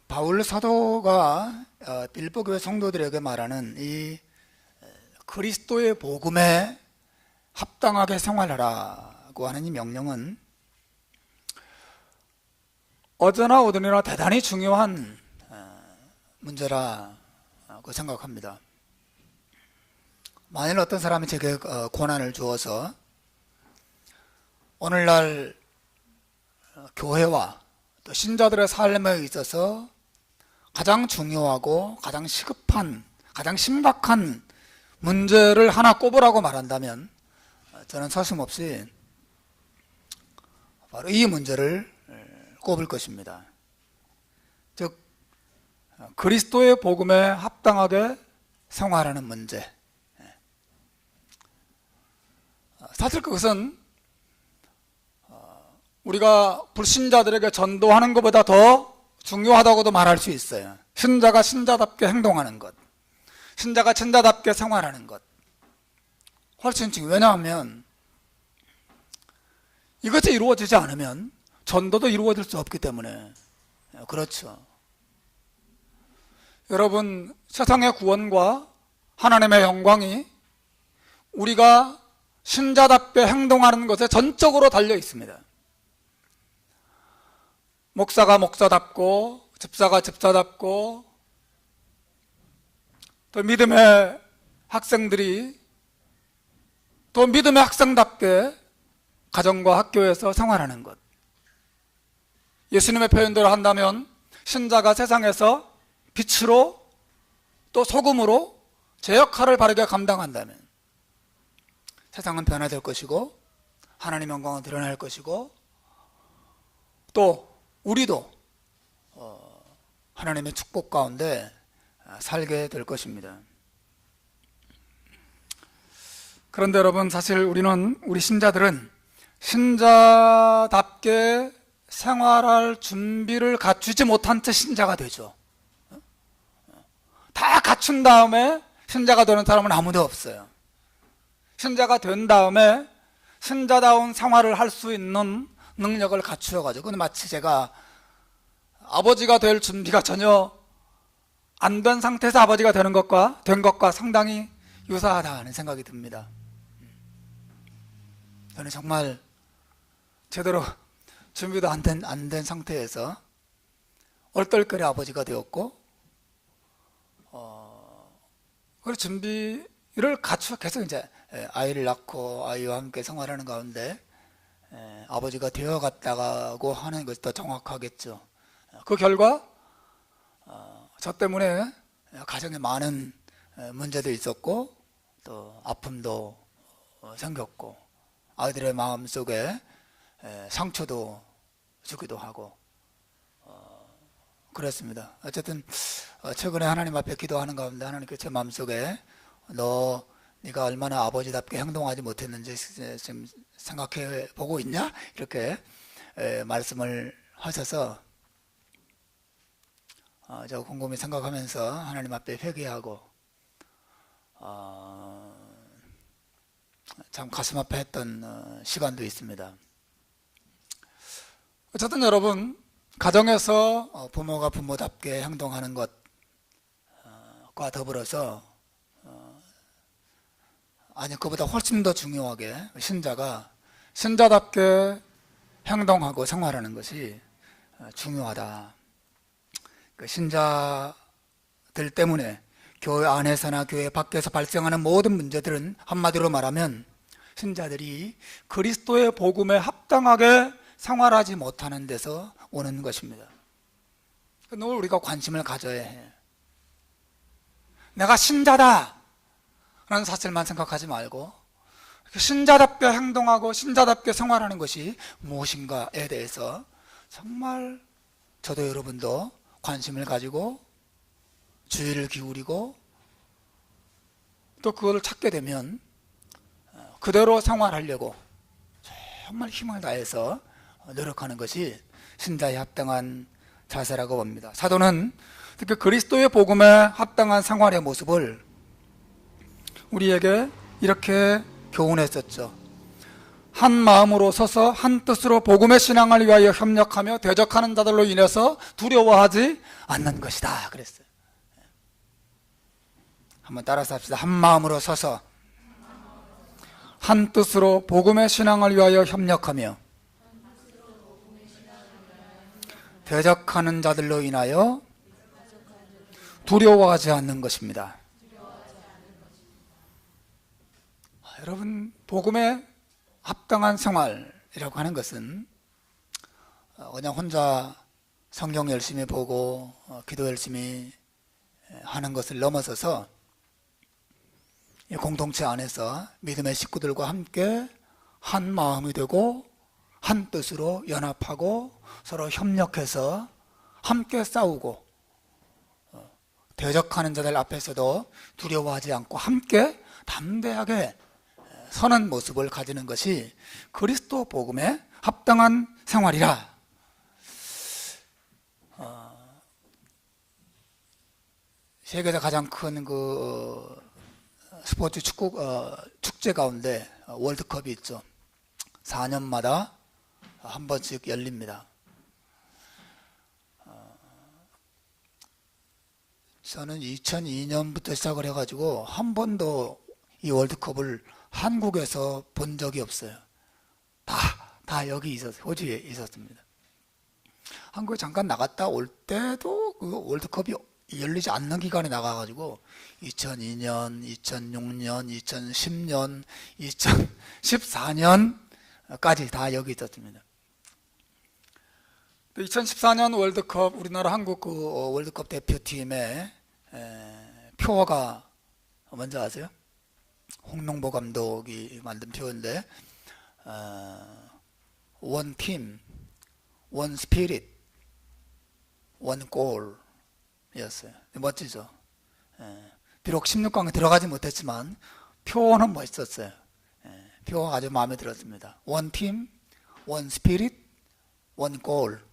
바울 사도가 빌보 교회 성도들에게 말하는 이 그리스도의 복음에 합당하게 생활하라고 하는 이 명령은 어제나 오늘이나 대단히 중요한 문제라고 생각합니다. 만일 어떤 사람이 제게 고난을 주어서 오늘날 교회와 또 신자들의 삶에 있어서 가장 중요하고 가장 시급한, 가장 심각한 문제를 하나 꼽으라고 말한다면 저는 서슴없이 바로 이 문제를 꼽을 것입니다. 즉 그리스도의 복음에 합당하게 생활하는 문제. 사실 그것은 우리가 불신자들에게 전도하는 것보다 더 중요하다고도 말할 수 있어요. 신자가 신자답게 행동하는 것, 신자가 신자답게 생활하는 것 훨씬 중요해요. 왜냐하면 이것이 이루어지지 않으면 전도도 이루어질 수 없기 때문에. 그렇죠. 여러분, 세상의 구원과 하나님의 영광이 우리가 신자답게 행동하는 것에 전적으로 달려 있습니다. 목사가 목사답고 집사가 집사답고 또 믿음의 학생들이 또 믿음의 학생답게 가정과 학교에서 생활하는 것. 예수님의 표현대로 한다면 신자가 세상에서 빛으로 또 소금으로 제 역할을 바르게 감당한다면 세상은 변화될 것이고 하나님의 영광은 드러날 것이고 또 우리도 하나님의 축복 가운데 살게 될 것입니다. 그런데 여러분, 사실 우리 신자들은 신자답게 생활할 준비를 갖추지 못한 채 신자가 되죠. 다 갖춘 다음에 신자가 되는 사람은 아무도 없어요. 신자가 된 다음에 신자다운 생활을 할 수 있는 능력을 갖추어가지고, 근데 마치 제가 아버지가 될 준비가 전혀 안 된 상태에서 아버지가 된 것과 상당히 유사하다는 생각이 듭니다. 저는 정말 제대로 준비도 안 된 상태에서 얼떨결에 아버지가 되었고, 그 준비를 계속 이제 아이를 낳고 아이와 함께 생활하는 가운데 아버지가 되어갔다고 하는 것이 더 정확하겠죠. 그 결과 저 때문에 가정에 많은 문제도 있었고 또 아픔도 생겼고 아이들의 마음속에 상처도 주기도 하고 그랬습니다. 어쨌든 최근에 하나님 앞에 기도하는 가운데 하나님께 제 마음속에 네가 얼마나 아버지답게 행동하지 못했는지 지금 생각해 보고 있냐? 이렇게 말씀을 하셔서 저 곰곰이 생각하면서 하나님 앞에 회개하고 참 가슴 아파했던 시간도 있습니다. 어쨌든 여러분, 가정에서 부모가 부모답게 행동하는 것과 더불어서 그보다 훨씬 더 중요하게 신자가 신자답게 행동하고 생활하는 것이 중요하다. 신자들 때문에 교회 안에서나 교회 밖에서 발생하는 모든 문제들은 한마디로 말하면 신자들이 그리스도의 복음에 합당하게 생활하지 못하는 데서 오는 것입니다. 늘 우리가 관심을 가져야 해. 내가 신자다 라는 사실만 생각하지 말고 신자답게 행동하고 신자답게 생활하는 것이 무엇인가에 대해서 정말 저도 여러분도 관심을 가지고 주의를 기울이고 또 그걸 찾게 되면 그대로 생활하려고 정말 힘을 다해서 노력하는 것이 신자에 합당한 자세라고 봅니다. 사도는 특히 그리스도의 복음에 합당한 생활의 모습을 우리에게 이렇게 교훈했었죠. 한 마음으로 서서 한 뜻으로 복음의 신앙을 위하여 협력하며 대적하는 자들로 인해서 두려워하지 않는 것이다 그랬어요. 한번 따라서 합시다. 한 마음으로 서서 한 뜻으로 복음의 신앙을 위하여 협력하며 대적하는 자들로 인하여 두려워하지 않는 것입니다. 여러분, 복음에 합당한 생활이라고 하는 것은 그냥 혼자 성경 열심히 보고 기도 열심히 하는 것을 넘어서서 공동체 안에서 믿음의 식구들과 함께 한 마음이 되고 한 뜻으로 연합하고 서로 협력해서 함께 싸우고 대적하는 자들 앞에서도 두려워하지 않고 함께 담대하게 서는 모습을 가지는 것이 그리스도 복음에 합당한 생활이라. 세계에서 가장 큰 스포츠 축제 가운데 월드컵이 있죠. 4년마다 한 번씩 열립니다. 저는 2002년부터 시작을 해가지고 한 번도 이 월드컵을 한국에서 본 적이 없어요. 다 여기 있었어요. 호주에 있었습니다. 한국에 잠깐 나갔다 올 때도 그 월드컵이 열리지 않는 기간에 나가가지고 2002년, 2006년, 2010년, 2014년까지 다 여기 있었습니다. 2014년 월드컵 우리나라 한국 월드컵 대표팀의 표어가 뭔지 아세요? 홍명보 감독이 만든 표어인데 원 팀, 원 스피릿, 원 골이었어요. 멋지죠? 비록 16강에 들어가지 못했지만 표어는 멋있었어요. 표어가 아주 마음에 들었습니다. 원 팀, 원 스피릿, 원 골.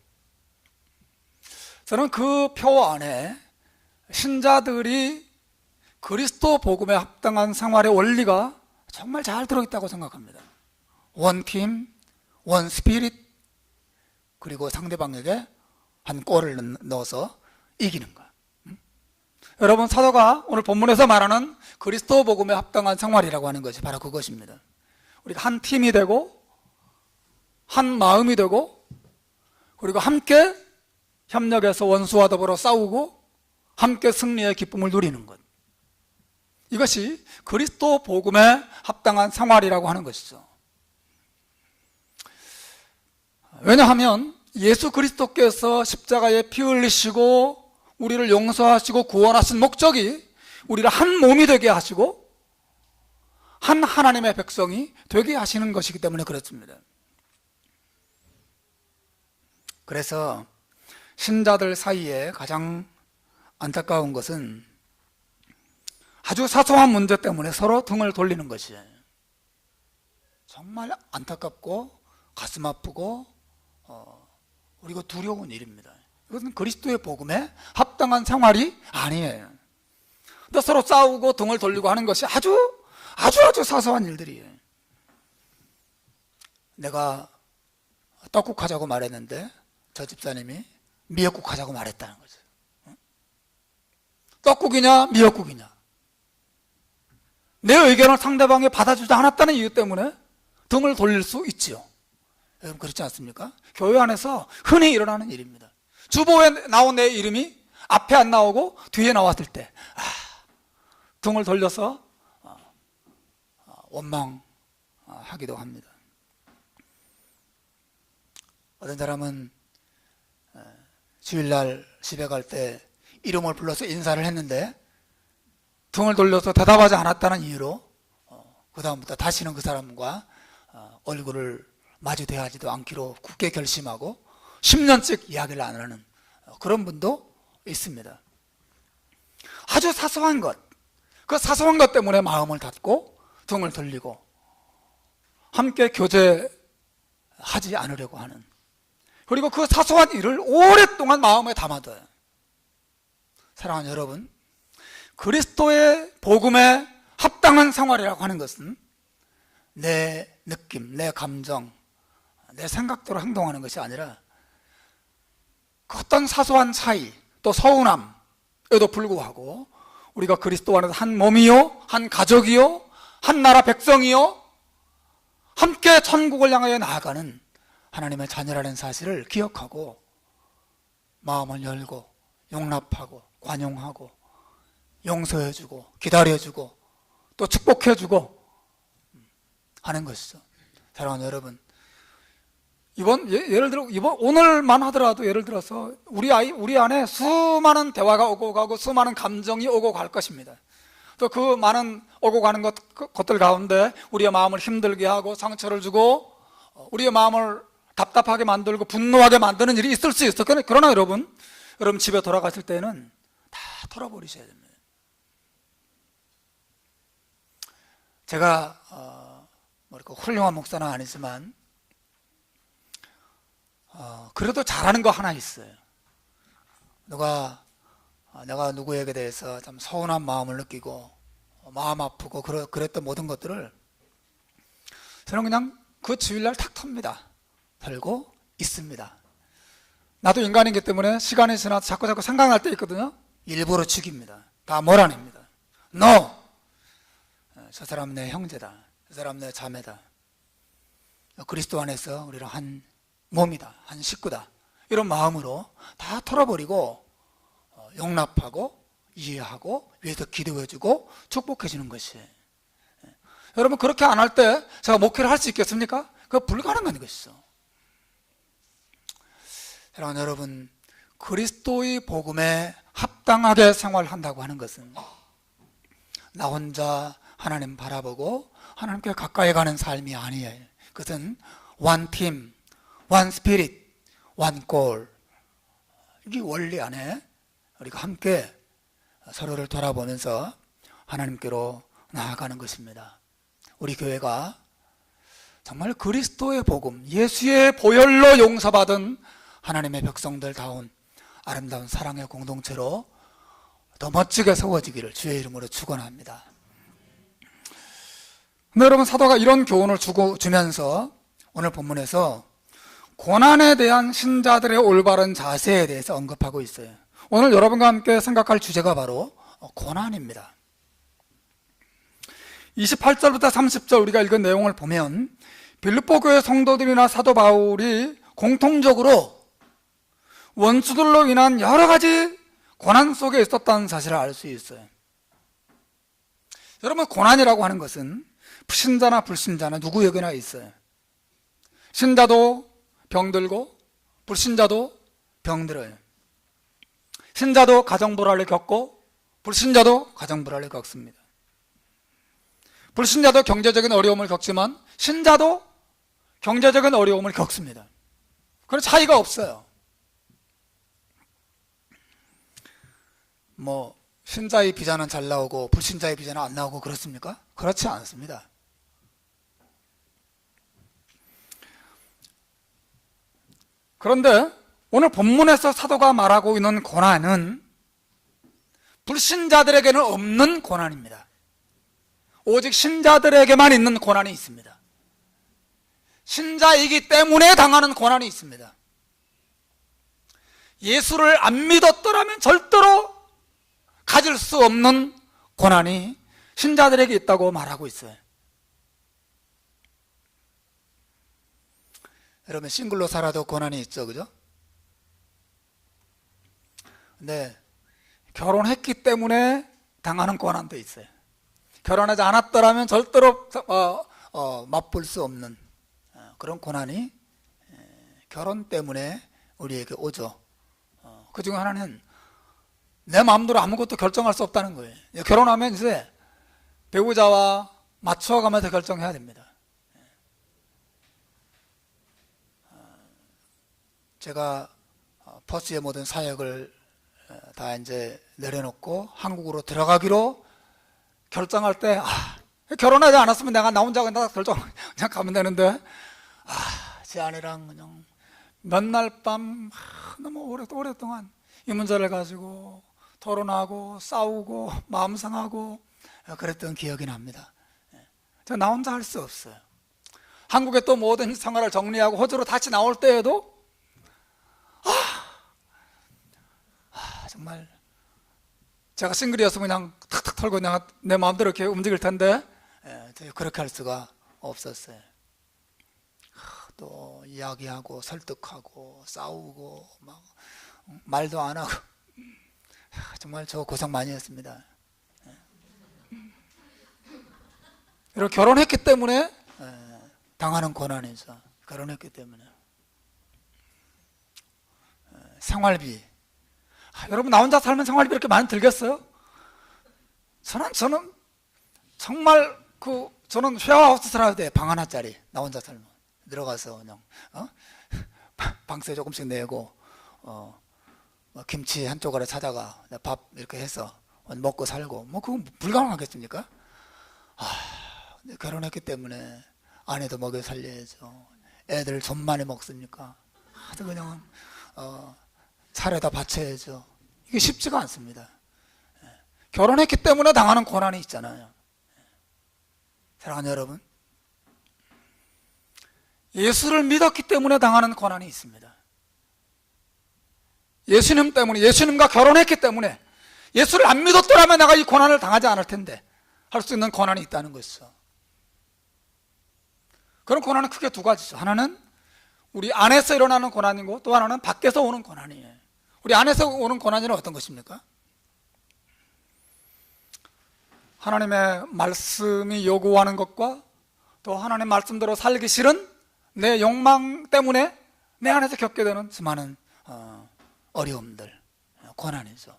저는 그 표어 안에 신자들이 그리스도 복음에 합당한 생활의 원리가 정말 잘 들어있다고 생각합니다. 원 팀, 원 스피릿, 그리고 상대방에게 한 골을 넣어서 이기는 것. 여러분, 사도가 오늘 본문에서 말하는 그리스도 복음에 합당한 생활이라고 하는 것이 바로 그것입니다. 우리가 한 팀이 되고 한 마음이 되고 그리고 함께 협력해서 원수와 더불어 싸우고 함께 승리의 기쁨을 누리는 것. 이것이 그리스도 복음에 합당한 생활이라고 하는 것이죠. 왜냐하면 예수 그리스도께서 십자가에 피 흘리시고 우리를 용서하시고 구원하신 목적이 우리를 한 몸이 되게 하시고 한 하나님의 백성이 되게 하시는 것이기 때문에 그렇습니다. 그래서 신자들 사이에 가장 안타까운 것은 아주 사소한 문제 때문에 서로 등을 돌리는 것이에요. 정말 안타깝고 가슴 아프고 그리고 두려운 일입니다. 이것은 그리스도의 복음에 합당한 생활이 아니에요. 근데 서로 싸우고 등을 돌리고 하는 것이 아주 사소한 일들이에요. 내가 떡국 하자고 말했는데 저 집사님이 미역국 하자고 말했다는 거죠. 떡국이냐 미역국이냐. 내 의견을 상대방이 받아주지 않았다는 이유 때문에 등을 돌릴 수 있지요. 여러분, 그렇지 않습니까? 교회 안에서 흔히 일어나는 일입니다. 주보에 나온 내 이름이 앞에 안 나오고 뒤에 나왔을 때 등을 돌려서 원망하기도 합니다. 어떤 사람은 주일날 집에 갈 때 이름을 불러서 인사를 했는데 등을 돌려서 대답하지 않았다는 이유로 그 다음부터 다시는 그 사람과 얼굴을 마주 대하지도 않기로 굳게 결심하고 10년씩 이야기를 안 하는 그런 분도 있습니다. 아주 사소한 것, 그 사소한 것 때문에 마음을 닫고 등을 돌리고 함께 교제하지 않으려고 하는, 그리고 그 사소한 일을 오랫동안 마음에 담아둬요. 사랑하는 여러분, 그리스도의 복음에 합당한 생활이라고 하는 것은 내 느낌, 내 감정, 내 생각대로 행동하는 것이 아니라 그 어떤 사소한 차이, 또 서운함에도 불구하고 우리가 그리스도 안에서 한 몸이요, 한 가족이요, 한 나라 백성이요, 함께 천국을 향하여 나아가는 하나님의 자녀라는 사실을 기억하고 마음을 열고 용납하고 관용하고 용서해주고 기다려주고 또 축복해주고 하는 것이죠. 사랑하는 여러분, 예를 들어 오늘만 하더라도 예를 들어서 우리 안에 수많은 대화가 오고 가고 수많은 감정이 오고 갈 것입니다. 또 그 많은 오고 가는 것들 가운데 우리의 마음을 힘들게 하고 상처를 주고 우리의 마음을 답답하게 만들고 분노하게 만드는 일이 있을 수 있어요. 그러나 여러분 집에 돌아가실 때는 다 털어버리셔야 됩니다. 제가 훌륭한 목사는 아니지만 그래도 잘하는 거 하나 있어요. 내가 누구에게 대해서 좀 서운한 마음을 느끼고 마음 아프고 그랬던 모든 것들을 저는 그냥 그 주일날 탁 텁니다. 털고 있습니다. 나도 인간이기 때문에 시간이 지나서 자꾸 생각날 때 있거든요. 일부러 죽입니다. 다 몰아냅니다. No! 저 사람 내 형제다. 저 사람 내 자매다. 그리스도 안에서 우리는 한 몸이다. 한 식구다. 이런 마음으로 다 털어버리고 용납하고 이해하고 위해서 기도해주고 축복해주는 것이. 여러분 그렇게 안 할 때 제가 목회를 할 수 있겠습니까? 그거 불가능한 것이죠. 사랑하는 여러분, 그리스도의 복음에 합당하게 생활한다고 하는 것은 나 혼자 하나님 바라보고 하나님께 가까이 가는 삶이 아니에요. 그것은 one team, one spirit, one goal. 이 원리 안에 우리가 함께 서로를 돌아보면서 하나님께로 나아가는 것입니다. 우리 교회가 정말 그리스도의 복음, 예수의 보혈로 용서받은 하나님의 백성들다운 아름다운 사랑의 공동체로 더 멋지게 세워지기를 주의 이름으로 축원합니다. 근데 여러분 사도가 이런 교훈을 주면서 오늘 본문에서 고난에 대한 신자들의 올바른 자세에 대해서 언급하고 있어요. 오늘 여러분과 함께 생각할 주제가 바로 고난입니다. 28절부터 30절 우리가 읽은 내용을 보면 빌립보 교회 성도들이나 사도 바울이 공통적으로 원수들로 인한 여러 가지 고난 속에 있었다는 사실을 알 수 있어요. 여러분 고난이라고 하는 것은 신자나 불신자나 누구에게나 있어요. 신자도 병들고 불신자도 병들어요. 신자도 가정불화를 겪고 불신자도 가정불화를 겪습니다. 불신자도 경제적인 어려움을 겪지만 신자도 경제적인 어려움을 겪습니다. 그런 차이가 없어요. 신자의 비자는 잘 나오고 불신자의 비자는 안 나오고 그렇습니까? 그렇지 않습니다. 그런데 오늘 본문에서 사도가 말하고 있는 고난은 불신자들에게는 없는 고난입니다. 오직 신자들에게만 있는 고난이 있습니다. 신자이기 때문에 당하는 고난이 있습니다. 예수를 안 믿었더라면 절대로 가질 수 없는 고난이 신자들에게 있다고 말하고 있어요. 여러분 싱글로 살아도 고난이 있죠, 그죠? 근데 결혼했기 때문에 당하는 고난도 있어요. 결혼하지 않았더라면 절대로 맛볼 수 없는 그런 고난이 결혼 때문에 우리에게 오죠. 그 중에 하나는 내 마음대로 아무것도 결정할 수 없다는 거예요. 결혼하면 이제 배우자와 맞춰가면서 결정해야 됩니다. 제가 퍼스의 모든 사역을 다 이제 내려놓고 한국으로 들어가기로 결정할 때 결혼하지 않았으면 내가 나 혼자 그냥 그냥 가면 되는데 제 아내랑 그냥 몇 날 밤 너무 오랫동안 이 문제를 가지고 토론하고 싸우고 마음 상하고 그랬던 기억이 납니다. 제가 나 혼자 할 수 없어요. 한국에 또 모든 생활을 정리하고 호주로 다시 나올 때에도 정말 제가 싱글이었으면 그냥 탁탁 털고 그냥 내 마음대로 이렇게 움직일 텐데 그렇게 할 수가 없었어요. 또 이야기하고 설득하고 싸우고 막 말도 안 하고 정말 저 고생 많이 했습니다. 이렇게 결혼했기 때문에 당하는 고난이죠. 결혼했기 때문에. 생활비. 여러분 나 혼자 살면 생활비 이렇게 많이 들겠어요? 저는 정말 저는 쉐어하우스 살아야 돼. 방 하나짜리. 나 혼자 살면 들어가서 그냥 방세 조금씩 내고 김치 한 쪼가리 찾아가 밥 이렇게 해서 먹고 살고 뭐 그건 불가능하겠습니까? 결혼했기 때문에 아내도 먹여 살려야죠. 애들 좀 많이 먹습니까? 아주 그냥 차려다 바쳐야죠. 이게 쉽지가 않습니다. 결혼했기 때문에 당하는 고난이 있잖아요. 사랑하는 여러분, 예수를 믿었기 때문에 당하는 고난이 있습니다. 예수님 때문에, 예수님과 결혼했기 때문에, 예수를 안 믿었더라면 내가 이 고난을 당하지 않을 텐데 할 수 있는 고난이 있다는 것이죠. 그런 고난은 크게 두 가지죠. 하나는 우리 안에서 일어나는 고난이고 또 하나는 밖에서 오는 고난이에요. 우리 안에서 오는 고난은 어떤 것입니까? 하나님의 말씀이 요구하는 것과 또 하나님의 말씀대로 살기 싫은 내 욕망 때문에 내 안에서 겪게 되는 수많은 어려움들, 고난이죠.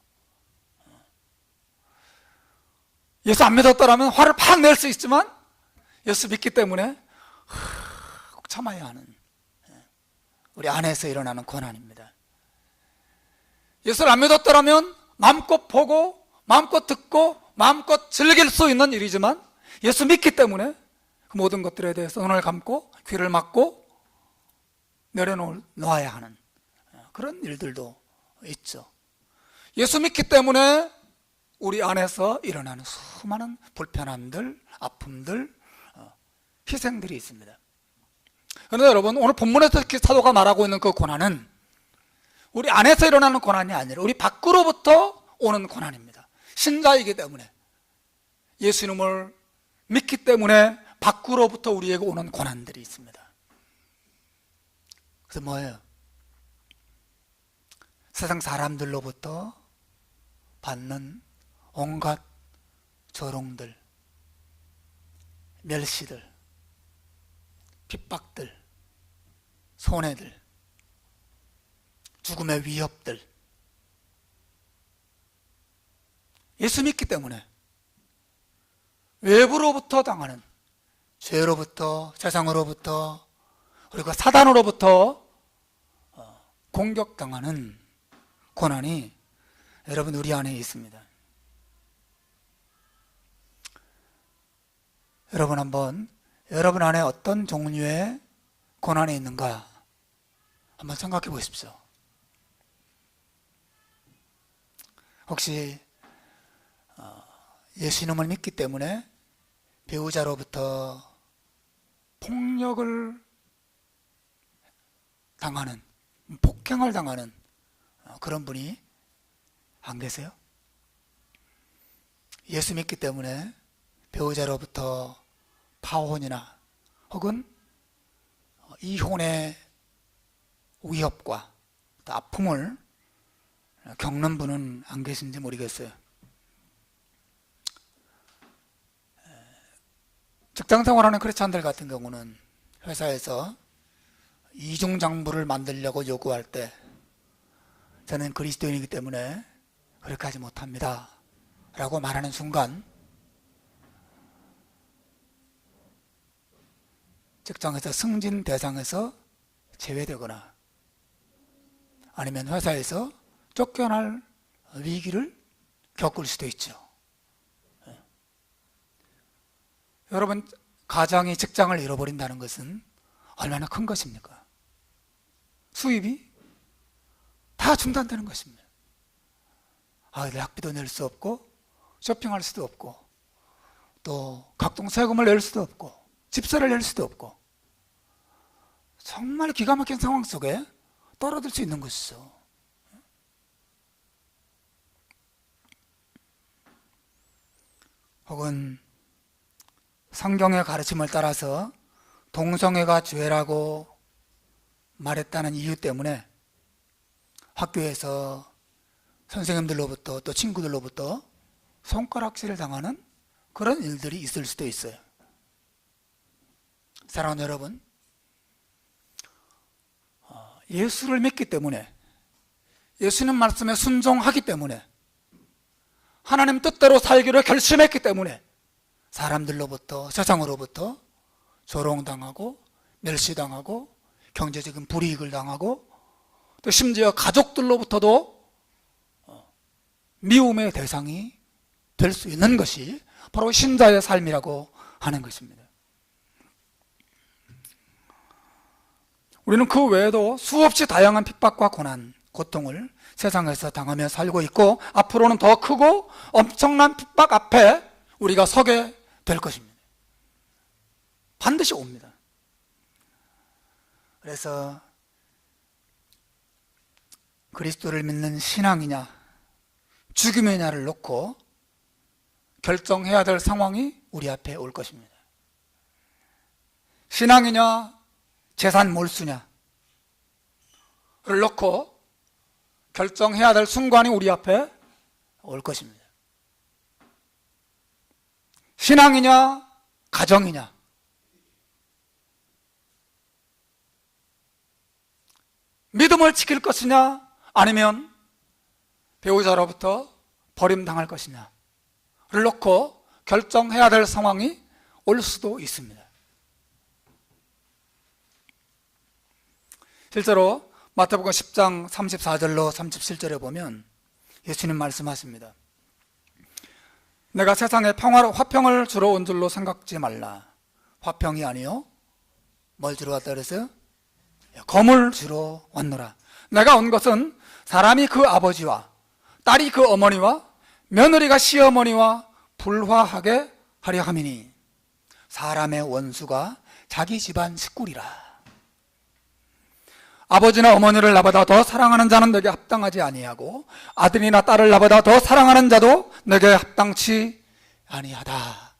예수 안 믿었더라면 화를 팍 낼 수 있지만 예수 믿기 때문에 꼭 참아야 하는 우리 안에서 일어나는 고난입니다. 예수를 안 믿었더라면 마음껏 보고 마음껏 듣고 마음껏 즐길 수 있는 일이지만 예수 믿기 때문에 그 모든 것들에 대해서 눈을 감고 귀를 막고 내려놓아야 하는 그런 일들도 있죠. 예수 믿기 때문에 우리 안에서 일어나는 수많은 불편함들, 아픔들, 희생들이 있습니다. 그런데 여러분, 오늘 본문에서 사도가 말하고 있는 그 고난은 우리 안에서 일어나는 고난이 아니라 우리 밖으로부터 오는 고난입니다. 신자이기 때문에, 예수님을 믿기 때문에 밖으로부터 우리에게 오는 고난들이 있습니다. 그래서 뭐예요? 세상 사람들로부터 받는 온갖 조롱들, 멸시들, 핍박들, 손해들, 죽음의 위협들, 예수 믿기 때문에 외부로부터 당하는 죄로부터, 세상으로부터, 그리고 사단으로부터 공격당하는 고난이 여러분 우리 안에 있습니다. 여러분 한번 여러분 안에 어떤 종류의 고난이 있는가 한번 생각해 보십시오. 혹시 예수님을 믿기 때문에 배우자로부터 폭력을 당하는, 폭행을 당하는 그런 분이 안 계세요? 예수 믿기 때문에 배우자로부터 파혼이나 혹은 이혼의 위협과 또 아픔을 겪는 분은 안 계신지 모르겠어요. 직장 생활하는 크리스찬들 같은 경우는 회사에서 이중장부를 만들려고 요구할 때 저는 그리스도인이기 때문에 그렇게 하지 못합니다 라고 말하는 순간 직장에서 승진 대상에서 제외되거나 아니면 회사에서 쫓겨날 위기를 겪을 수도 있죠. 여러분, 가장이 직장을 잃어버린다는 것은 얼마나 큰 것입니까? 수입이 다 중단되는 것입니다. 아이들 학비도 낼 수 없고 쇼핑할 수도 없고 또 각종 세금을 낼 수도 없고 집세를 낼 수도 없고 정말 기가 막힌 상황 속에 떨어질 수 있는 것이죠. 혹은 성경의 가르침을 따라서 동성애가 죄라고 말했다는 이유 때문에 학교에서 선생님들로부터 또 친구들로부터 손가락질을 당하는 그런 일들이 있을 수도 있어요. 사랑하는 여러분, 예수를 믿기 때문에, 예수님 말씀에 순종하기 때문에, 하나님 뜻대로 살기를 결심했기 때문에 사람들로부터, 세상으로부터 조롱당하고 멸시당하고 경제적인 불이익을 당하고 또 심지어 가족들로부터도 미움의 대상이 될 수 있는 것이 바로 신자의 삶이라고 하는 것입니다. 우리는 그 외에도 수없이 다양한 핍박과 고난, 고통을 세상에서 당하며 살고 있고 앞으로는 더 크고 엄청난 핍박 앞에 우리가 서게 될 것입니다. 반드시 옵니다. 그래서 그리스도를 믿는 신앙이냐 죽음이냐를 놓고 결정해야 될 상황이 우리 앞에 올 것입니다. 신앙이냐 재산 몰수냐를 놓고 결정해야 될 순간이 우리 앞에 올 것입니다. 신앙이냐 가정이냐, 믿음을 지킬 것이냐 아니면 배우자로부터 버림당할 것이냐를 놓고 결정해야 될 상황이 올 수도 있습니다. 실제로 마태복음 10장 34절로 37절에 보면 예수님 말씀하십니다. 내가 세상에 화평을 주러 온 줄로 생각지 말라. 화평이 아니요 뭘 주러 왔다 그랬어요? 검을 주러 왔노라. 내가 온 것은 사람이 그 아버지와 딸이 그 어머니와 며느리가 시어머니와 불화하게 하려 함이니 사람의 원수가 자기 집안 식구리라. 아버지나 어머니를 나보다 더 사랑하는 자는 내게 합당하지 아니하고 아들이나 딸을 나보다 더 사랑하는 자도 내게 합당치 아니하다.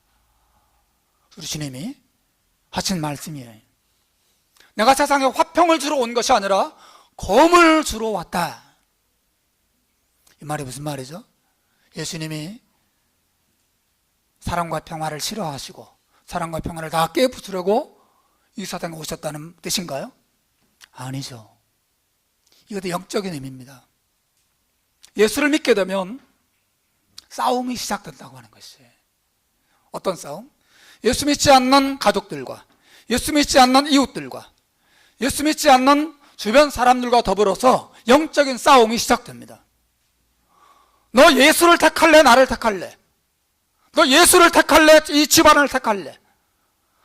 우리 주님이 하신 말씀이에요. 내가 세상에 화평을 주러 온 것이 아니라 검을 주러 왔다. 이 말이 무슨 말이죠? 예수님이 사랑과 평화를 싫어하시고 사랑과 평화를 다 깨부수려고 이 세상에 오셨다는 뜻인가요? 아니죠. 이것도 영적인 의미입니다. 예수를 믿게 되면 싸움이 시작된다고 하는 것이에요. 어떤 싸움? 예수 믿지 않는 가족들과 예수 믿지 않는 이웃들과 예수 믿지 않는 주변 사람들과 더불어서 영적인 싸움이 시작됩니다. 너 예수를 택할래? 나를 택할래? 너 예수를 택할래? 이 집안을 택할래?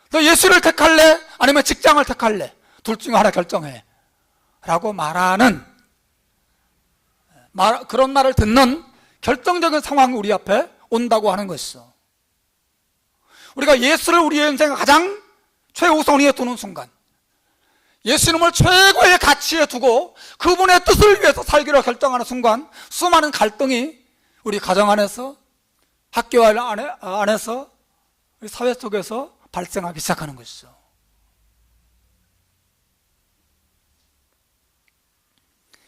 너 예수를 택할래? 아니면 직장을 택할래? 둘 중에 하나 결정해 라고 말하는 그런 말을 듣는 결정적인 상황이 우리 앞에 온다고 하는 것이죠. 우리가 예수를 우리의 인생의 가장 최우선위에 두는 순간, 예수님을 최고의 가치에 두고 그분의 뜻을 위해서 살기로 결정하는 순간 수많은 갈등이 우리 가정 안에서, 학교 안에서, 우리 사회 속에서 발생하기 시작하는 것이죠.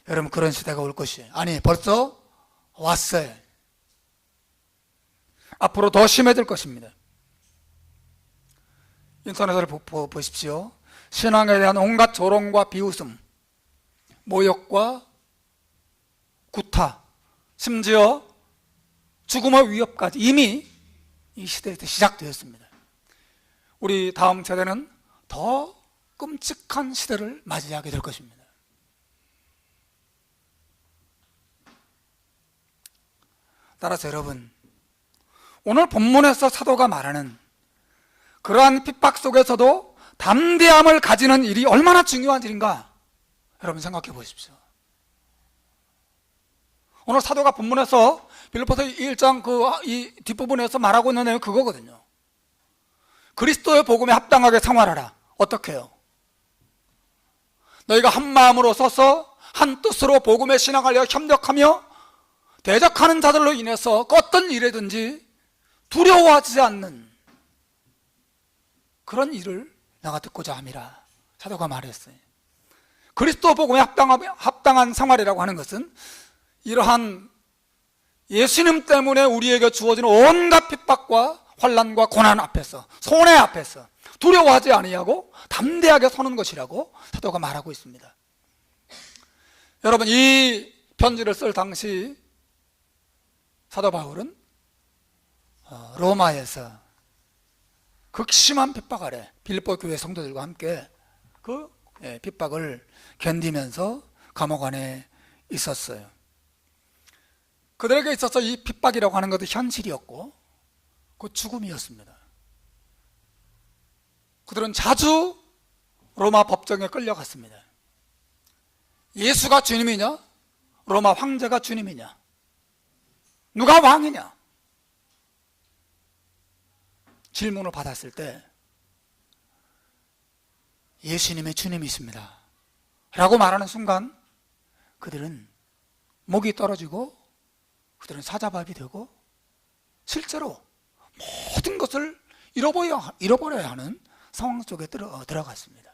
여러분, 그런 시대가 올 것이에요. 아니, 벌써 왔어요. 앞으로 더 심해질 것입니다. 인터넷을 보십시오. 신앙에 대한 온갖 조롱과 비웃음, 모욕과 구타, 심지어 죽음의 위협까지 이미 이 시대에서 시작되었습니다. 우리 다음 세대는 더 끔찍한 시대를 맞이하게 될 것입니다. 따라서 여러분, 오늘 본문에서 사도가 말하는 그러한 핍박 속에서도 담대함을 가지는 일이 얼마나 중요한 일인가 여러분 생각해 보십시오. 오늘 사도가 본문에서 빌립보서 1장 이 뒷부분에서 말하고 있는 내용이 그거거든요. 그리스도의 복음에 합당하게 생활하라. 어떻게 해요? 너희가 한 마음으로 서서 한 뜻으로 복음에 신앙하려 협력하며 대적하는 자들로 인해서 어떤 일이든지 두려워하지 않는 그런 일을 내가 듣고자 함이라 사도가 말했어요. 그리스도 복음에 합당한 생활이라고 하는 것은 이러한 예수님 때문에 우리에게 주어지는 온갖 핍박과 환난과 고난 앞에서, 손해 앞에서 두려워하지 아니하고 담대하게 서는 것이라고 사도가 말하고 있습니다. 여러분, 이 편지를 쓸 당시 사도 바울은 로마에서 극심한 핍박 아래 빌립보 교회 성도들과 함께 그 핍박을 견디면서 감옥 안에 있었어요. 그들에게 있어서 이 핍박이라고 하는 것도 현실이었고 그 죽음이었습니다. 그들은 자주 로마 법정에 끌려갔습니다. 예수가 주님이냐? 로마 황제가 주님이냐? 누가 왕이냐? 질문을 받았을 때 예수님의 주님이십니다 라고 말하는 순간 그들은 목이 떨어지고 그들은 사자밥이 되고 실제로 모든 것을 잃어버려야 하는 상황 속에 들어갔습니다.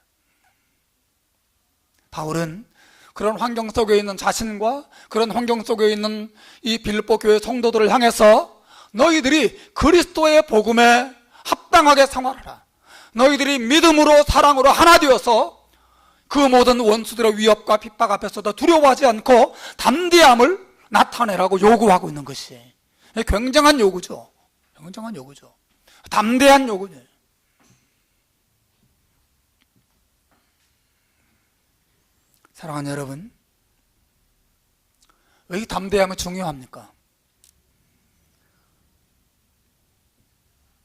바울은 그런 환경 속에 있는 자신과 그런 환경 속에 있는 이 빌립보 교회 성도들을 향해서 너희들이 그리스도의 복음에 합당하게 생활하라. 너희들이 믿음으로 사랑으로 하나 되어서 그 모든 원수들의 위협과 핍박 앞에서도 두려워하지 않고 담대함을 나타내라고 요구하고 있는 것이 굉장한 요구죠. 굉장한 요구죠. 담대한 요구죠. 사랑하는 여러분, 왜 이 담대함이 중요합니까?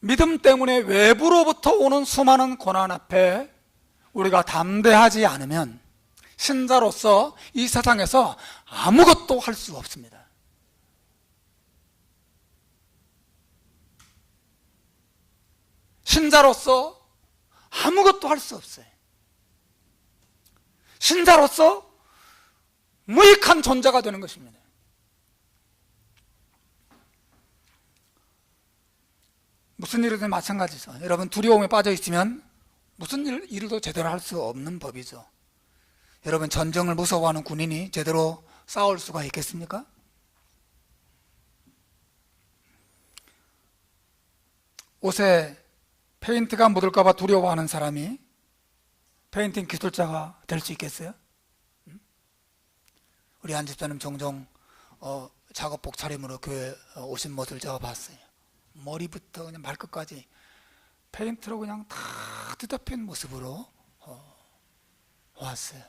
믿음 때문에 외부로부터 오는 수많은 고난 앞에 우리가 담대하지 않으면 신자로서 이 세상에서 아무것도 할 수 없습니다. 신자로서 아무것도 할 수 없어요. 신자로서 무익한 존재가 되는 것입니다. 무슨 일이든 마찬가지죠. 여러분, 두려움에 빠져 있으면 무슨 일도 제대로 할 수 없는 법이죠. 여러분, 전쟁을 무서워하는 군인이 제대로 싸울 수가 있겠습니까? 옷에 페인트가 묻을까 봐 두려워하는 사람이 페인팅 기술자가 될 수 있겠어요? 우리 안 집사님 종종 작업복 차림으로 교회 오신 모습을 제가 봤어요. 머리부터 그냥 발끝까지 페인트로 그냥 다 뒤덮인 모습으로 왔어요.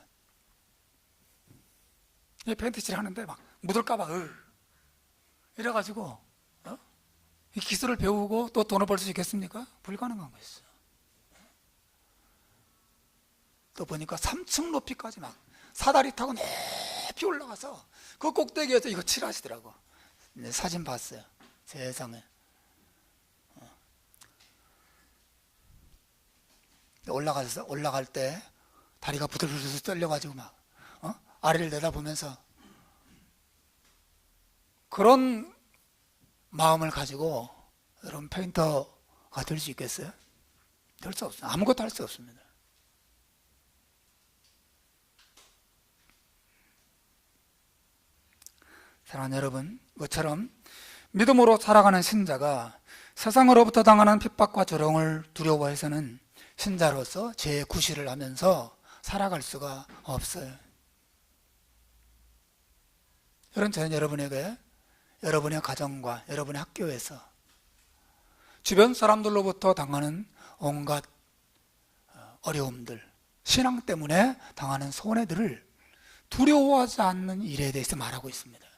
이 페인트 칠하는데 막 묻을까봐 이래가지고 이 기술을 배우고 또 돈을 벌 수 있겠습니까? 불가능한 것이죠. 또 보니까 3층 높이까지 막 사다리 타고 높이 올라가서 그 꼭대기에서 이거 칠하시더라고. 사진 봤어요. 세상에. 올라갈 때 다리가 부들부들 떨려가지고 막 아래를 내다보면서 그런 마음을 가지고 여러분 페인터가 될 수 있겠어요? 될 수 없어요. 아무것도 할 수 없습니다. 사랑하는 여러분, 이것처럼 믿음으로 살아가는 신자가 세상으로부터 당하는 핍박과 조롱을 두려워해서는 신자로서 제9시를 하면서 살아갈 수가 없어요. 저는 여러분에게 여러분의 가정과 여러분의 학교에서 주변 사람들로부터 당하는 온갖 어려움들, 신앙 때문에 당하는 손해들을 두려워하지 않는 일에 대해서 말하고 있습니다.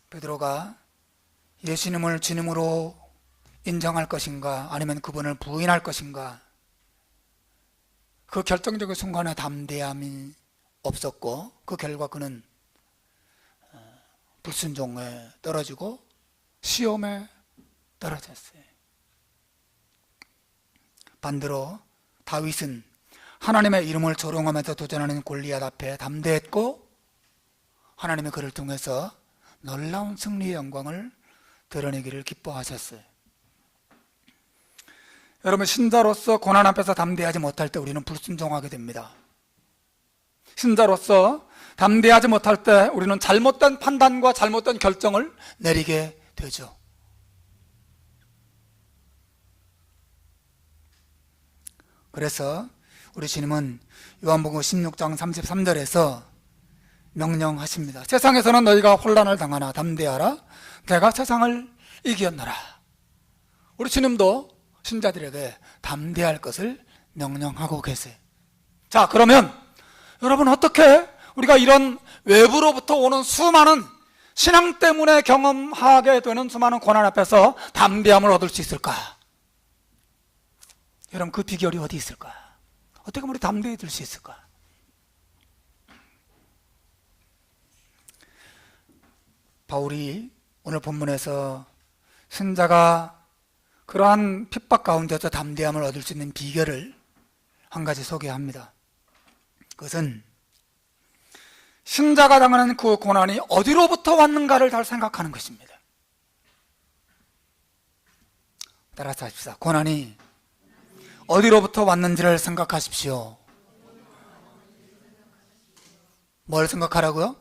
베드로가 예수님을 주님으로 인정할 것인가 아니면 그분을 부인할 것인가, 그 결정적인 순간에 담대함이 없었고 그 결과 그는 불순종에 떨어지고 시험에 떨어졌어요. 반대로 다윗은 하나님의 이름을 조롱하면서 도전하는 골리앗 앞에 담대했고 하나님의 그를 통해서 놀라운 승리의 영광을 드러내기를 기뻐하셨어요. 여러분, 신자로서 고난 앞에서 담대하지 못할 때 우리는 불순종하게 됩니다. 신자로서 담대하지 못할 때 우리는 잘못된 판단과 잘못된 결정을 내리게 되죠. 그래서 우리 주님은 요한복음 16장 33절에서 명령하십니다. 세상에서는 너희가 혼란을 당하나 담대하라. 내가 세상을 이겼노라. 우리 주님도 신자들에게 담대할 것을 명령하고 계세요. 자, 그러면 여러분, 어떻게 우리가 이런 외부로부터 오는 수많은 신앙 때문에 경험하게 되는 수많은 고난 앞에서 담대함을 얻을 수 있을까? 여러분, 그 비결이 어디 있을까? 어떻게 우리 담대해질 수 있을까? 바울이 오늘 본문에서 신자가 그러한 핍박 가운데서 담대함을 얻을 수 있는 비결을 한 가지 소개합니다. 그것은 신자가 당하는 그 고난이 어디로부터 왔는가를 잘 생각하는 것입니다. 따라서 하십시다. 고난이 어디로부터 왔는지를 생각하십시오. 뭘 생각하라고요?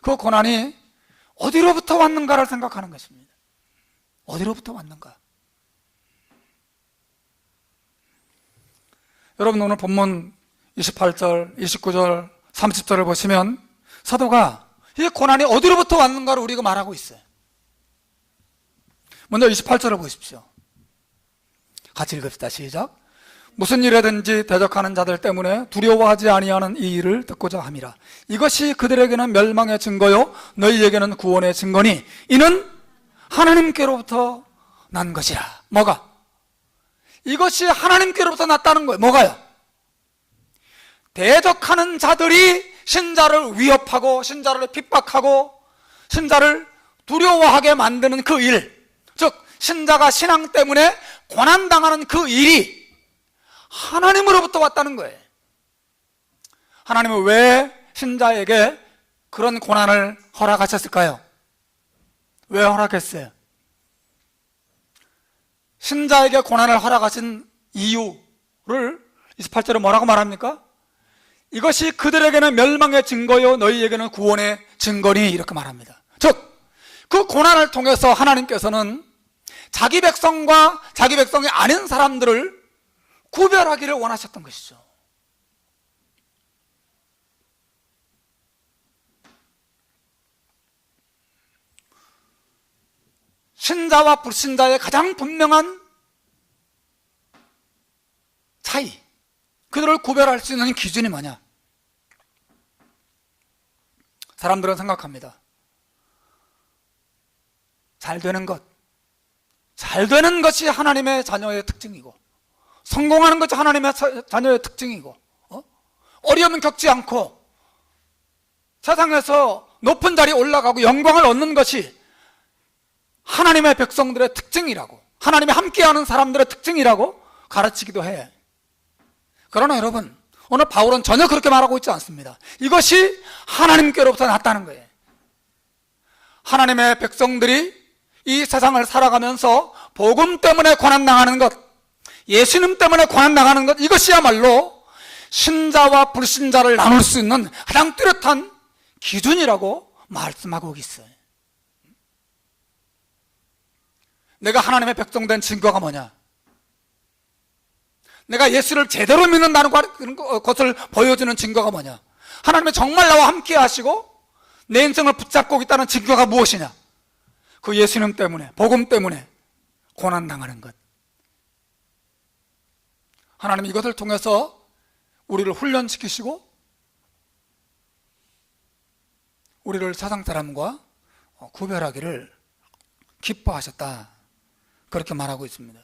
그 고난이 어디로부터 왔는가를 생각하는 것입니다. 어디로부터 왔는가? 여러분, 오늘 본문 28절, 29절, 30절을 보시면 사도가 이 고난이 어디로부터 왔는가를 우리가 말하고 있어요. 먼저 28절을 보십시오. 같이 읽읍시다. 시작. 무슨 일에든지 대적하는 자들 때문에 두려워하지 아니하는 이 일을 듣고자 함이라. 이것이 그들에게는 멸망의 증거요 너희에게는 구원의 증거니 이는 하나님께로부터 난 것이라. 뭐가? 이것이 하나님께로부터 났다는 거예요. 뭐가요? 대적하는 자들이 신자를 위협하고 신자를 핍박하고 신자를 두려워하게 만드는 그 일, 즉 신자가 신앙 때문에 고난당하는 그 일이 하나님으로부터 왔다는 거예요. 하나님은 왜 신자에게 그런 고난을 허락하셨을까요? 왜 허락했어요? 신자에게 고난을 허락하신 이유를 28절에 뭐라고 말합니까? 이것이 그들에게는 멸망의 증거요 너희에게는 구원의 증거니, 이렇게 말합니다. 즉 그 고난을 통해서 하나님께서는 자기 백성과 자기 백성이 아닌 사람들을 구별하기를 원하셨던 것이죠. 신자와 불신자의 가장 분명한 차이, 그들을 구별할 수 있는 기준이 뭐냐? 사람들은 생각합니다. 잘 되는 것이 하나님의 자녀의 특징이고, 성공하는 것이 하나님의 자녀의 특징이고, 어려움은 겪지 않고 세상에서 높은 자리에 올라가고 영광을 얻는 것이 하나님의 백성들의 특징이라고, 하나님이 함께하는 사람들의 특징이라고 가르치기도 해. 그러나 여러분, 오늘 바울은 전혀 그렇게 말하고 있지 않습니다. 이것이 하나님께로부터 났다는 거예요. 하나님의 백성들이 이 세상을 살아가면서 복음 때문에 고난당하는 것, 예수님 때문에 고난당하는 것, 이것이야말로 신자와 불신자를 나눌 수 있는 가장 뚜렷한 기준이라고 말씀하고 있어요. 내가 하나님의 백성 된 증거가 뭐냐? 내가 예수를 제대로 믿는다는 것을 보여주는 증거가 뭐냐? 하나님이 정말 나와 함께 하시고 내 인생을 붙잡고 있다는 증거가 무엇이냐? 그 예수님 때문에, 복음 때문에 고난당하는 것. 하나님이 이것을 통해서 우리를 훈련시키시고 우리를 세상 사람과 구별하기를 기뻐하셨다, 그렇게 말하고 있습니다.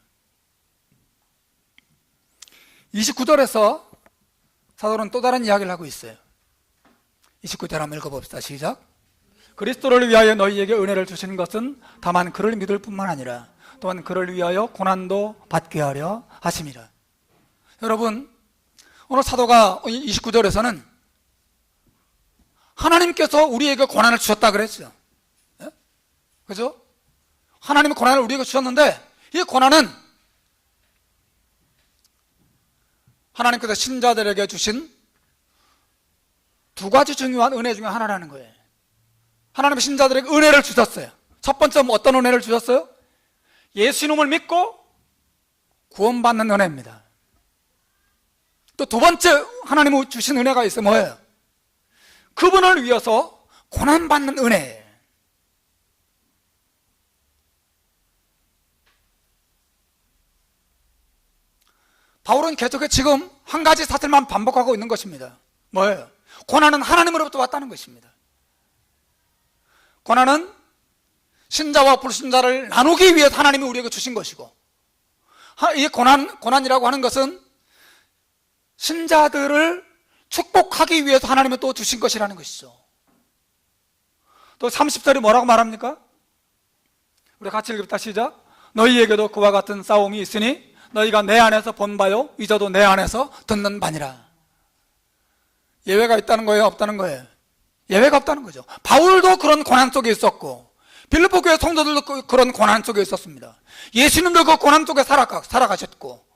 29절에서 사도는 또 다른 이야기를 하고 있어요. 29절 한번 읽어봅시다. 시작. 그리스도를 위하여 너희에게 은혜를 주신 것은 다만 그를 믿을 뿐만 아니라 또한 그를 위하여 고난도 받게 하려 하심이라. 여러분, 오늘 사도가 29절에서는 하나님께서 우리에게 고난을 주셨다 그랬죠. 예? 그죠? 하나님이 고난을 우리에게 주셨는데, 이 고난은 하나님께서 신자들에게 주신 두 가지 중요한 은혜 중에 하나라는 거예요. 하나님의 신자들에게 은혜를 주셨어요. 첫 번째는 어떤 은혜를 주셨어요? 예수 이름을 믿고 구원받는 은혜입니다. 또 두 번째 하나님이 주신 은혜가 있어요. 뭐예요? 그분을 위해서 고난받는 은혜예요. 바울은 계속해서 지금 한 가지 사실만 반복하고 있는 것입니다. 뭐예요? 고난은 하나님으로부터 왔다는 것입니다. 고난은 신자와 불신자를 나누기 위해서 하나님이 우리에게 주신 것이고, 이 고난이라고 하는 것은 신자들을 축복하기 위해서 하나님이 또 주신 것이라는 것이죠. 또 30절이 뭐라고 말합니까? 우리 같이 읽읍시다. 시작. 너희에게도 그와 같은 싸움이 있으니 너희가 내 안에서 본 바요 잊어도 내 안에서 듣는 바니라. 예외가 있다는 거예요? 없다는 거예요? 예외가 없다는 거죠. 바울도 그런 고난 속에 있었고, 빌립보 교회 성도들도 그런 고난 속에 있었습니다. 예수님도 그 고난 속에 살아가셨고,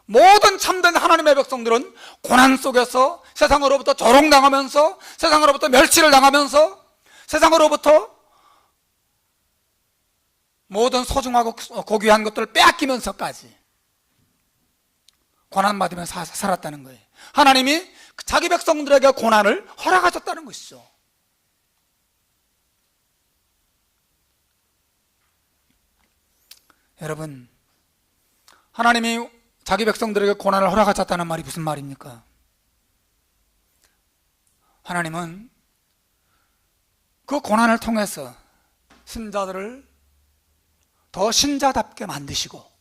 모든 참된 하나님의 백성들은 고난 속에서 세상으로부터 조롱당하면서, 세상으로부터 멸치를 당하면서, 세상으로부터 모든 소중하고 고귀한 것들을 빼앗기면서까지 고난받으면서 살았다는 거예요. 하나님이 자기 백성들에게 고난을 허락하셨다는 것이죠. 여러분, 하나님이 자기 백성들에게 고난을 허락하셨다는 말이 무슨 말입니까? 하나님은 그 고난을 통해서 신자들을 더 신자답게 만드시고,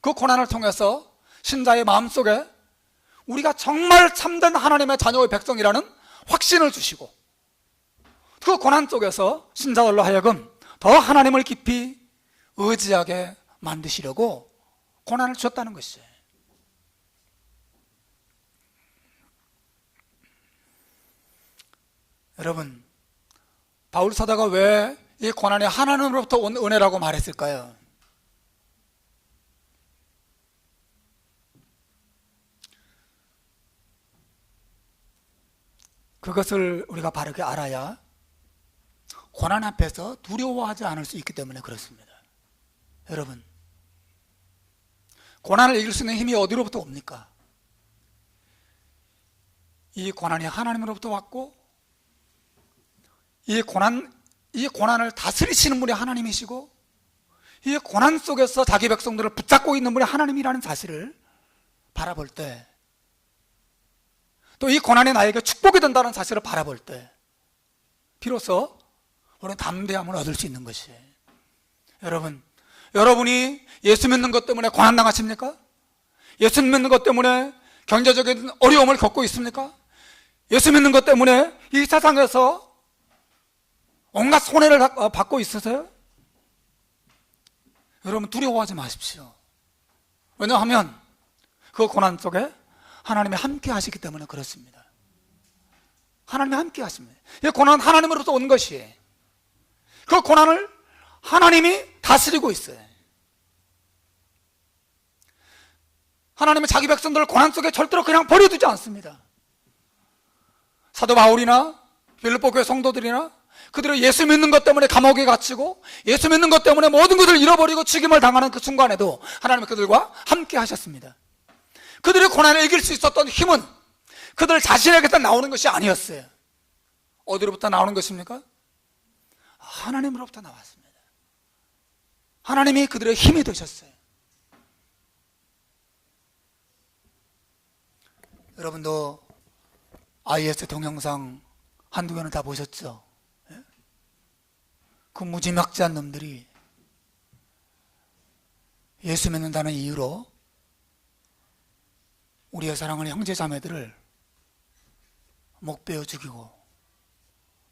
그 고난을 통해서 신자의 마음속에 우리가 정말 참된 하나님의 자녀의 백성이라는 확신을 주시고, 그 고난 속에서 신자들로 하여금 더 하나님을 깊이 의지하게 만드시려고 고난을 주셨다는 것이에요. 여러분, 바울 사도가 왜 이 고난이 하나님으로부터 온 은혜라고 말했을까요? 그것을 우리가 바르게 알아야 고난 앞에서 두려워하지 않을 수 있기 때문에 그렇습니다. 여러분, 고난을 이길 수 있는 힘이 어디로부터 옵니까? 이 고난이 하나님으로부터 왔고, 이 고난을 다스리시는 분이 하나님이시고, 이 고난 속에서 자기 백성들을 붙잡고 있는 분이 하나님이라는 사실을 바라볼 때, 또 이 고난이 나에게 축복이 된다는 사실을 바라볼 때, 비로소 우리는 담대함을 얻을 수 있는 것이에요. 여러분이 예수 믿는 것 때문에 고난 당하십니까? 예수 믿는 것 때문에 경제적인 어려움을 겪고 있습니까? 예수 믿는 것 때문에 이 세상에서 온갖 손해를 받고 있으세요? 여러분, 두려워하지 마십시오. 왜냐하면 그 고난 속에 하나님이 함께 하시기 때문에 그렇습니다. 하나님이 함께 하십니다. 이 고난은 하나님으로부터 온 것이에요. 그 고난을 하나님이 다스리고 있어요. 하나님은 자기 백성들을 고난 속에 절대로 그냥 버려두지 않습니다. 사도 바울이나 빌립보 교회 성도들이나 그들이 예수 믿는 것 때문에 감옥에 갇히고, 예수 믿는 것 때문에 모든 것을 잃어버리고 죽임을 당하는 그 순간에도 하나님은 그들과 함께 하셨습니다. 그들의 고난을 이길 수 있었던 힘은 그들 자신에게서 나오는 것이 아니었어요. 어디로부터 나오는 것입니까? 하나님으로부터 나왔습니다. 하나님이 그들의 힘이 되셨어요. 여러분도 IS 동영상 한두 개는 다 보셨죠? 그 무지막지한 놈들이 예수 믿는다는 이유로 우리의 사랑하는 형제 자매들을 목 베어 죽이고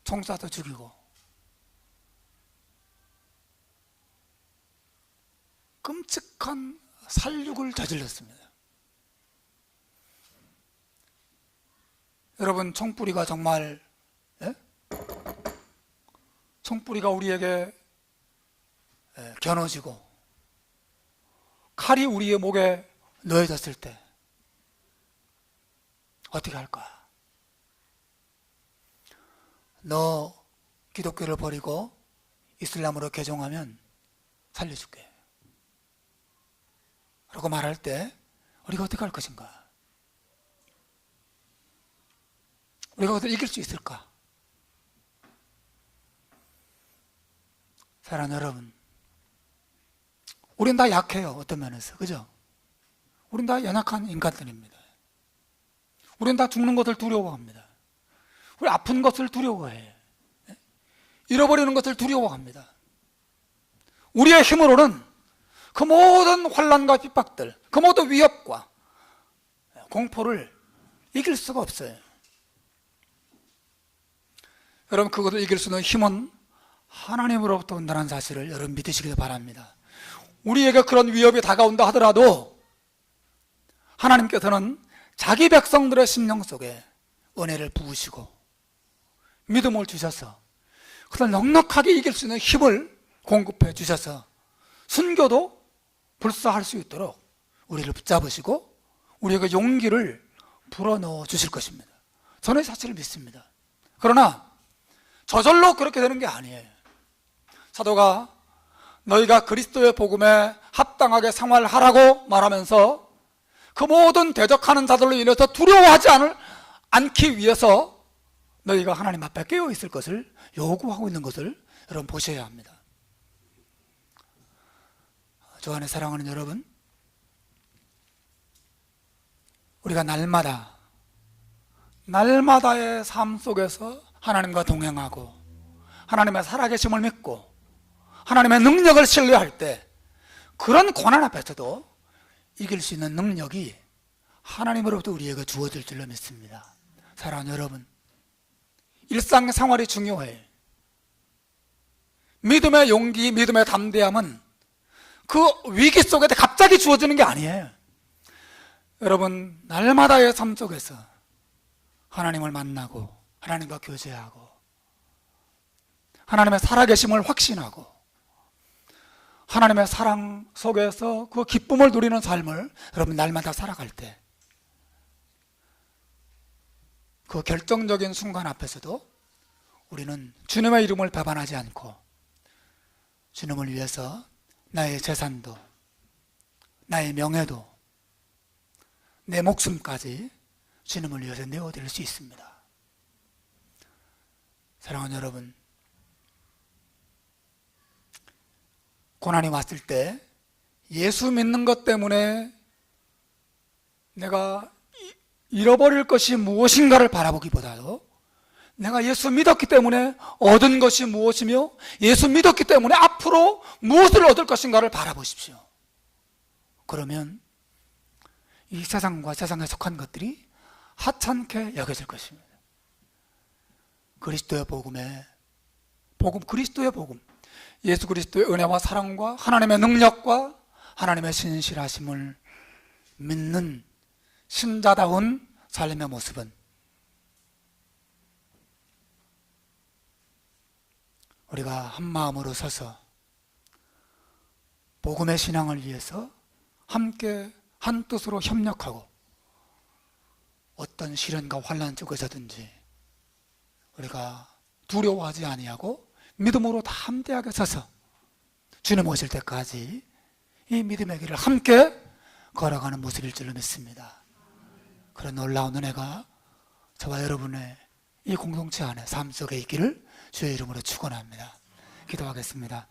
총 쏴서 죽이고, 끔찍한 살육을 저질렀습니다. 여러분, 총뿌리가 정말, 예? 총뿌리가 우리에게 겨눠지고 칼이 우리의 목에 놓여졌을 때 어떻게 할까? 너 기독교를 버리고 이슬람으로 개종하면 살려줄게 라고 말할 때 우리가 어떻게 할 것인가? 우리가 그것을 이길 수 있을까? 사랑하는 여러분, 우린 다 약해요. 어떤 면에서, 그죠? 우린 다 연약한 인간들입니다. 우린 다 죽는 것을 두려워합니다. 우리 아픈 것을 두려워해요. 잃어버리는 것을 두려워합니다. 우리의 힘으로는 그 모든 환난과 핍박들, 그 모든 위협과 공포를 이길 수가 없어요. 여러분, 그것을 이길 수 있는 힘은 하나님으로부터 온다는 사실을 여러분 믿으시길 바랍니다. 우리에게 그런 위협이 다가온다 하더라도 하나님께서는 자기 백성들의 심령 속에 은혜를 부으시고 믿음을 주셔서 그걸 넉넉하게 이길 수 있는 힘을 공급해 주셔서 순교도 불사할 수 있도록 우리를 붙잡으시고 우리에게 용기를 불어넣어 주실 것입니다. 저는 이 사실을 믿습니다. 그러나 저절로 그렇게 되는 게 아니에요. 사도가 너희가 그리스도의 복음에 합당하게 생활하라고 말하면서 그 모든 대적하는 자들로 인해서 두려워하지 않기 위해서 너희가 하나님 앞에 깨어 있을 것을 요구하고 있는 것을 여러분 보셔야 합니다. 주 안에 사랑하는 여러분, 우리가 날마다의 삶 속에서 하나님과 동행하고 하나님의 살아계심을 믿고 하나님의 능력을 신뢰할 때 그런 고난 앞에서도 이길 수 있는 능력이 하나님으로부터 우리에게 주어질 줄로 믿습니다. 사랑하는 여러분, 일상생활이 중요해요. 믿음의 용기, 믿음의 담대함은 그 위기 속에 갑자기 주어지는 게 아니에요. 여러분, 날마다의 삶 속에서 하나님을 만나고 하나님과 교제하고 하나님의 살아계심을 확신하고 하나님의 사랑 속에서 그 기쁨을 누리는 삶을 여러분 날마다 살아갈 때 그 결정적인 순간 앞에서도 우리는 주님의 이름을 배반하지 않고 주님을 위해서 나의 재산도 나의 명예도 내 목숨까지 주님을 위해서 내어드릴 수 있습니다. 사랑하는 여러분, 고난이 왔을 때 예수 믿는 것 때문에 내가 잃어버릴 것이 무엇인가를 바라보기보다도 내가 예수 믿었기 때문에 얻은 것이 무엇이며 예수 믿었기 때문에 앞으로 무엇을 얻을 것인가를 바라보십시오. 그러면 이 세상과 세상에 속한 것들이 하찮게 여겨질 것입니다. 그리스도의 그리스도의 복음, 예수 그리스도의 은혜와 사랑과 하나님의 능력과 하나님의 신실하심을 믿는 신자다운 삶의 모습은 우리가 한 마음으로 서서 복음의 신앙을 위해서 함께 한 뜻으로 협력하고 어떤 시련과 환난 속에서든지 우리가 두려워하지 아니하고 믿음으로 다 함대하게 서서 주님 오실 때까지 이 믿음의 길을 함께 걸어가는 모습일 줄로 믿습니다. 그런 놀라운 은혜가 저와 여러분의 이 공동체 안에 삶 속에 있기를 주의 이름으로 축원합니다. 기도하겠습니다.